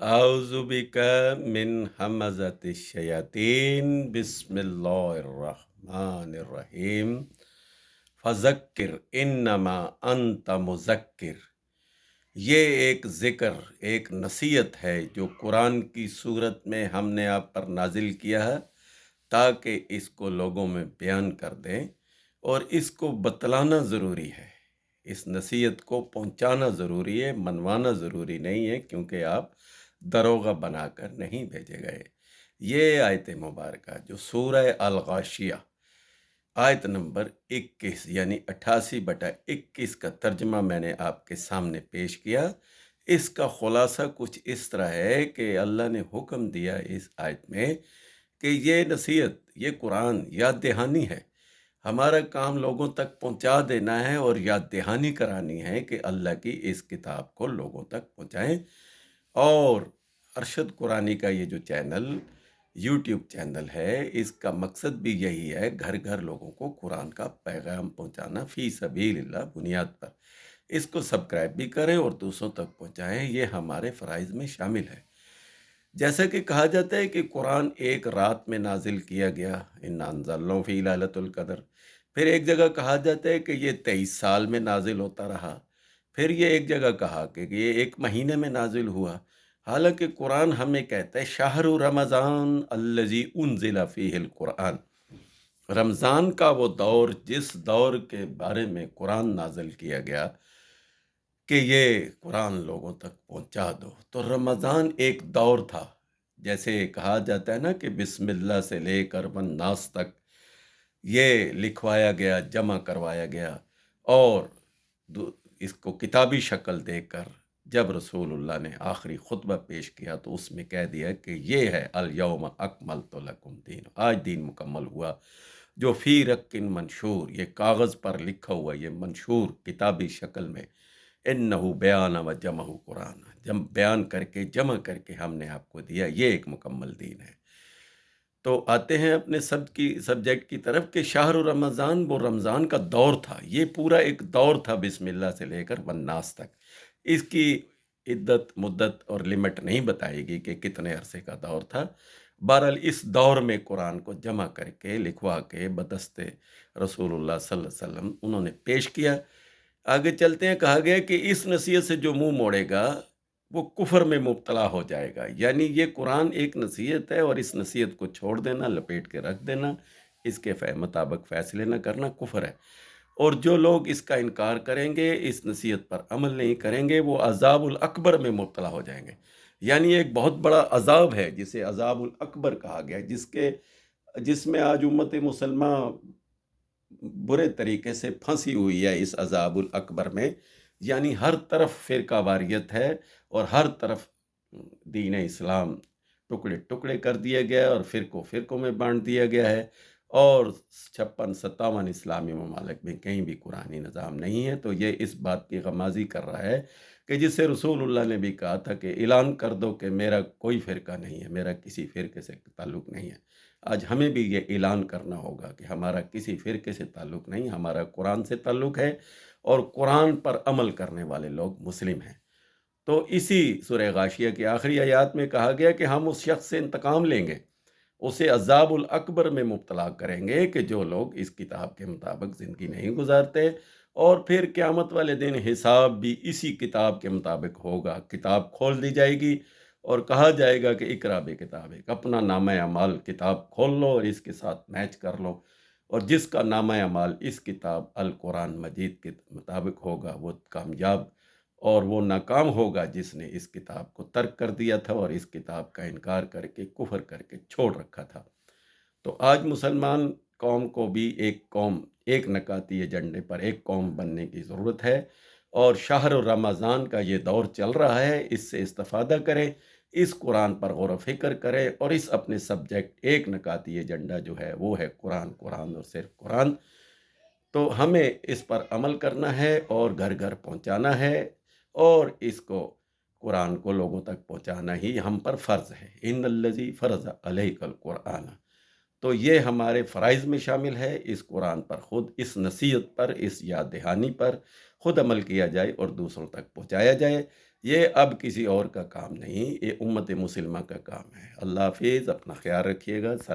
अऊज़ु बिका मिन हमज़ति शयातीन बिस्मिल्लाहिर्रहमानिर्रहीम फ़ज़क्किर इन्नमा अंत मुज़क्किर। ये एक ज़िक्र, एक नसीहत है जो कुरान की सूरत में हमने आप पर नाजिल किया है ताकि इसको लोगों में बयान कर दें और इसको बतलाना ज़रूरी है। इस नसीहत को पहुंचाना ज़रूरी है, मनवाना ज़रूरी नहीं है, क्योंकि आप दरोगा बनाकर नहीं भेजे गए। ये आयत मुबारका जो सूरह अल गाशिया आयत नंबर 21 यानी 88/21 का तर्जमा मैंने आपके सामने पेश किया। इसका खुलासा कुछ इस तरह है कि अल्लाह ने हुक्म दिया इस आयत में कि ये नसीहत, ये कुरान याद दहानी है। हमारा काम लोगों तक पहुंचा देना है और याद दहानी करानी है कि अल्लाह की इस किताब को लोगों तक पहुंचाएं। और अरशद कुरानी का ये जो चैनल, यूट्यूब चैनल है, इसका मकसद भी यही है, घर घर लोगों को कुरान का पैगाम पहुंचाना फ़ी सबीलिल्लाह बुनियाद पर। इसको सब्सक्राइब भी करें और दूसरों तक पहुंचाएं, ये हमारे फ़राइज़ में शामिल है। जैसा कि कहा जाता है कि कुरान एक रात में नाजिल किया गया, इन्ना अंज़लनाहु फ़ी लैलतुल क़द्र। फिर एक जगह कहा जाता है कि ये 23 साल में नाजिल होता रहा। फिर ये एक जगह कहा कि ये एक महीने में नाजिल हुआ। हालांकि कुरान हमें कहता है शाहरु रमज़ान अल्लज़ी उन्ज़िला फ़ीहिल कुरान। रमज़ान का वो दौर जिस दौर के बारे में कुरान नाजिल किया गया कि ये कुरान लोगों तक पहुंचा दो। तो रमज़ान एक दौर था। जैसे कहा जाता है ना कि बिस्मिल्लाह से लेकर वन्नास तक ये लिखवाया गया, जमा करवाया गया और इसको किताबी शक्ल देकर जब रसूलुल्लाह ने आखिरी खुतबा पेश किया तो उसमें कह दिया कि ये है अल यौम अकमलतु लकुम दीन, आज दीन मुकम्मल हुआ। जो फ़ी रक्किन मंशूर, ये कागज़ पर लिखा हुआ, ये मंशूर किताबी शक्ल में, इन्नहु बयान व जमहु कुरान, जब बयान करके जमा करके हमने आपको दिया, ये एक मुकम्मल दीन है। तो आते हैं अपने सब्जेक्ट की तरफ कि शाहर रमज़ान वो रमज़ान का दौर था। ये पूरा एक दौर था बिस्मिल्लाह से लेकर वन्नास तक। इसकी इद्दत, मुद्दत और लिमिट नहीं बताएगी कि कितने अरसे का दौर था। बहरहाल इस दौर में कुरान को जमा करके, लिखवा के बदस्ते रसूलुल्लाह सल्लल्लाहु अलैहि वसल्लम उन्होंने पेश किया। आगे चलते हैं, कहा गया कि इस नसीहत से जो मुंह मोड़ेगा वो कुफर में मुब्तला हो जाएगा। यानी ये कुरान एक नसीहत है और इस नसीहत को छोड़ देना, लपेट के रख देना, इसके मुताबिक फैसले न करना कुफर है। और जो लोग इसका इनकार करेंगे, इस नसीहत पर अमल नहीं करेंगे, वो अज़ाबुल अकबर में मुब्तला हो जाएंगे। यानी एक बहुत बड़ा अज़ाब है जिसे अज़ाबुल अकबर कहा गया, जिसमें आज उम्मत मुसलमा बुरे तरीके से फंसी हुई है इस अज़ाबुल अकबर में। यानी हर तरफ फ़िरका वारियत है और हर तरफ दीन इस्लाम टुकड़े टुकड़े कर दिया गया है और फ़िरकों फ़िरकों में बांट दिया गया है। और 56-57 इस्लामी ममालिक में कहीं भी कुरानी निज़ाम नहीं है। तो ये इस बात की गमाज़ी कर रहा है कि जिसे रसूलुल्लाह ने भी कहा था कि ऐलान कर दो कि मेरा कोई फ़िरका नहीं है, मेरा किसी फ़िरके से ताल्लुक़ नहीं है। आज हमें भी ये ऐलान करना होगा कि हमारा किसी फ़िरके से ताल्लुक़ नहीं, हमारा कुरान से ताल्लुक़ है और कुरान पर अमल करने वाले लोग मुस्लिम हैं। तो इसी सूरह गाशिया की आखिरी आयत में कहा गया कि हम उस शख्स से इंतकाम लेंगे, उसे अज़ाबुल अकबर में मुब्तला करेंगे कि जो लोग इस किताब के मुताबिक ज़िंदगी नहीं गुजारते। और फिर क़यामत वाले दिन हिसाब भी इसी किताब के मुताबिक होगा। किताब खोल दी जाएगी और कहा जाएगा कि इक़रा बि किताबिक, अपना नामा अमाल किताब खोल लो और इसके साथ मैच कर लो। और जिसका नामा अमाल इस किताब अल कुरान मजीद के मुताबिक होगा वो कामयाब, और वो नाकाम होगा जिसने इस किताब को तर्क कर दिया था और इस किताब का इनकार करके, कुफर करके छोड़ रखा था। तो आज मुसलमान कौम को भी एक कौम, एक नकाती एजेंडे पर एक कौम बनने की ज़रूरत है। और शहर रमज़ान का ये दौर चल रहा है, इससे इस्तिफ़ादा करें, इस कुरान पर गौर व फ़िक्र करें और इस अपने सब्जेक्ट, एक नकाती एजेंडा जो है वो है कुरान, कुरान और सिर्फ कुरान। तो हमें इस पर अमल करना है और घर घर पहुंचाना है और इसको, कुरान को लोगों तक पहुंचाना ही हम पर फ़र्ज़ है। इन्नल्लज़ी फ़रज़ अलैकल कुरान। तो ये हमारे फ़राइज़ में शामिल है। इस कुरान पर ख़ुद, इस नसीहत पर, इस याद दहानी पर ख़ुद अमल किया जाए और दूसरों तक पहुँचाया जाए। یہ اب کسی اور کا کام نہیں، یہ امت مسلمہ کا کام ہے۔ اللہ حافظ، اپنا خیال رکھیے گا۔